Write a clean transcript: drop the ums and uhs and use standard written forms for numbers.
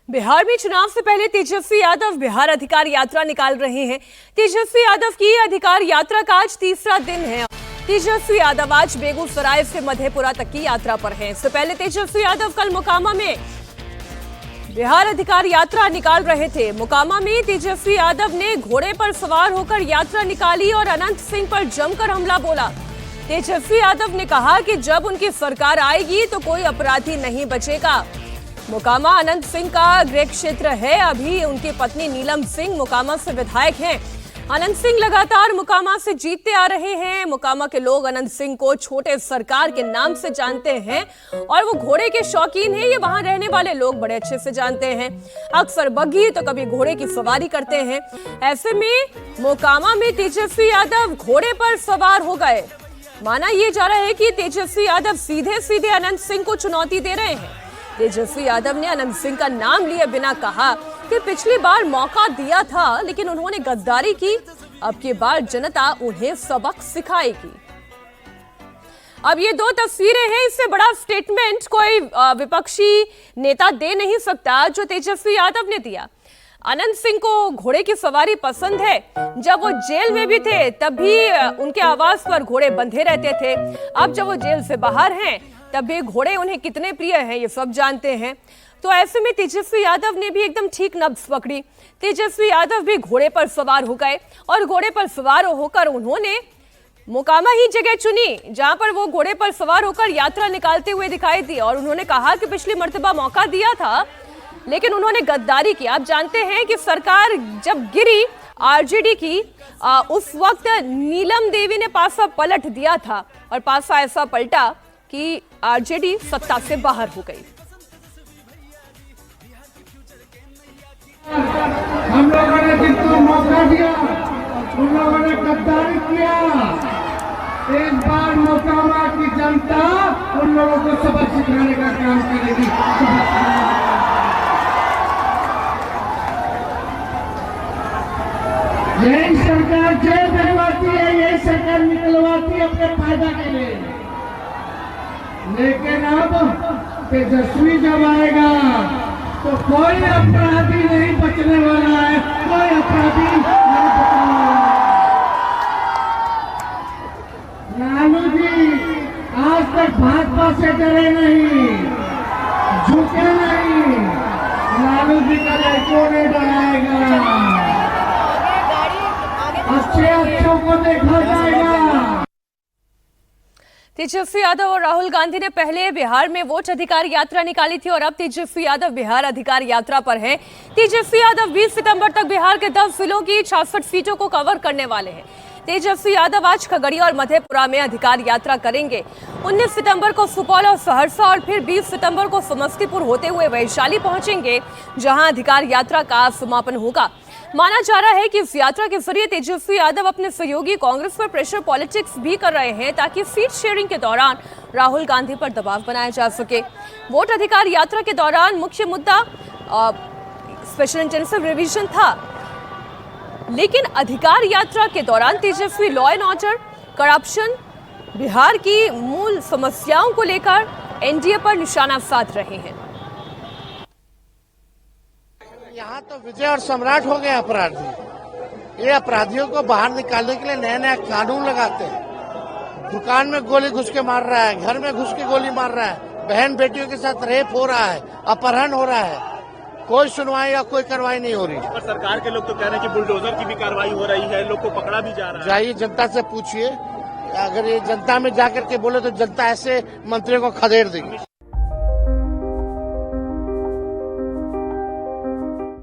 बिहार में चुनाव से पहले तेजस्वी यादव बिहार अधिकार यात्रा निकाल रहे हैं। तेजस्वी यादव की अधिकार यात्रा का आज तीसरा दिन है। तेजस्वी यादव आज बेगूसराय से मधेपुरा तक की यात्रा पर हैं। इससे पहले तेजस्वी यादव कल मोकामा में बिहार अधिकार यात्रा निकाल रहे थे। मोकामा में तेजस्वी यादव ने घोड़े पर सवार होकर यात्रा निकाली और अनंत सिंह पर जमकर हमला बोला। तेजस्वी यादव ने कहा कि जब उनकी सरकार आएगी तो कोई अपराधी नहीं बचेगा। मोकामा अनंत सिंह का गृह क्षेत्र है। अभी उनकी पत्नी नीलम सिंह मोकामा से विधायक हैं। अनंत सिंह लगातार मोकामा से जीतते आ रहे हैं। मोकामा के लोग अनंत सिंह को छोटे सरकार के नाम से जानते हैं और वो घोड़े के शौकीन हैं। ये वहां रहने वाले लोग बड़े अच्छे से जानते हैं। अक्सर बग्घी तो कभी घोड़े की सवारी करते हैं। ऐसे में मोकामा में तेजस्वी यादव घोड़े पर सवार हो गए। माना यह जा रहा है कि तेजस्वी यादव सीधे सीधे अनंत सिंह को चुनौती दे रहे हैं। तेजस्वी यादव ने अनंत सिंह का नाम लिए बिना कहा कि पिछली बार मौका दिया था लेकिन उन्होंने गद्दारी की। अब की बार जनता उन्हें सबक सिखाएगी। अब ये दो तस्वीरें हैं। इससे बड़ा स्टेटमेंट कोई विपक्षी नेता दे नहीं सकता जो तेजस्वी यादव ने दिया। अनंत सिंह को घोड़े की सवारी पसंद है। जब वो जेल में भी थे तब भी उनके आवास पर घोड़े बंधे रहते थे। अब जब वो जेल से बाहर हैं तब भी घोड़े उन्हें कितने प्रिय हैं ये सब जानते हैं। तो ऐसे में तेजस्वी यादव ने भी एकदम ठीक नब्ज पकड़ी। तेजस्वी यादव भी घोड़े पर सवार हो गए और घोड़े पर सवार होकर उन्होंने मोकामा ही जगह चुनी जहां पर वो घोड़े पर सवार होकर यात्रा निकालते हुए दिखाई दी। और उन्होंने कहा कि पिछली मर्तबा मौका दिया था लेकिन उन्होंने गद्दारी की। आप जानते हैं कि सरकार जब गिरी आरजेडी की, उस वक्त नीलम देवी ने पासा पलट दिया था और पासा ऐसा पलटा कि आरजेडी सत्ता से बाहर हो गई। हम लोगों ने जिनको मौका दिया उन लोगों ने गद्दारी किया। एक बार मोकामा की जनता उन लोगों को सबक सिखाने का काम करेगी। यही सरकार जेल बनवाती है, यही सरकार निकलवाती है अपने फायदा के लिए। लेकिन अब तेजस्वी जब आएगा तो कोई अपराधी नहीं बचने वाला है। कोई अपराधी नहीं बचने वाला है। लालू जी आज तक भाजपा से डरे नहीं, झुके नहीं। लालू जी का लड़कों ने डराएगा। अच्छों को देखा जाएगा। तेजस्वी यादव और राहुल गांधी ने पहले बिहार में वोट अधिकार यात्रा निकाली थी और अब तेजस्वी यादव बिहार अधिकार यात्रा पर हैं। तेजस्वी यादव 20 सितंबर तक बिहार के 10 जिलों की 66 सीटों को कवर करने वाले हैं। तेजस्वी यादव आज खगड़िया और मधेपुरा में अधिकार यात्रा करेंगे। 19 सितंबर को सुपौल और सहरसा और फिर 20 सितंबर को समस्तीपुर होते हुए वैशाली पहुंचेंगे जहां अधिकार यात्रा का समापन होगा। माना जा रहा है कि इस यात्रा के जरिए तेजस्वी यादव अपने सहयोगी कांग्रेस पर प्रेशर पॉलिटिक्स भी कर रहे हैं ताकि सीट शेयरिंग के दौरान राहुल गांधी पर दबाव बनाया जा सके। वोट अधिकार यात्रा के दौरान मुख्य मुद्दा स्पेशल इंटेंसिव रिवीजन था, लेकिन अधिकार यात्रा के दौरान Tejashwi law and order, corruption, Bihar की मूल समस्याओं को लेकर एनडीए पर निशाना साध रहे हैं। यहाँ तो विजय और सम्राट हो गए अपराधी। ये अपराधियों को बाहर निकालने के लिए नया नया कानून लगाते हैं। दुकान में गोली घुस के मार रहा है, घर में घुस के गोली मार रहा है, बहन बेटियों के साथ रेप हो रहा है, अपहरण हो रहा है। कोई सुनवाई या कोई कार्रवाई नहीं हो रही। पर सरकार के लोग तो कह रहे हैं कि बुलडोजर की भी कार्रवाई हो रही है, लोग को पकड़ा भी जा रहा है। जाइए जनता से पूछिए, अगर ये जनता में जाकर के बोले तो जनता ऐसे मंत्रियों को खदेड़ देगी।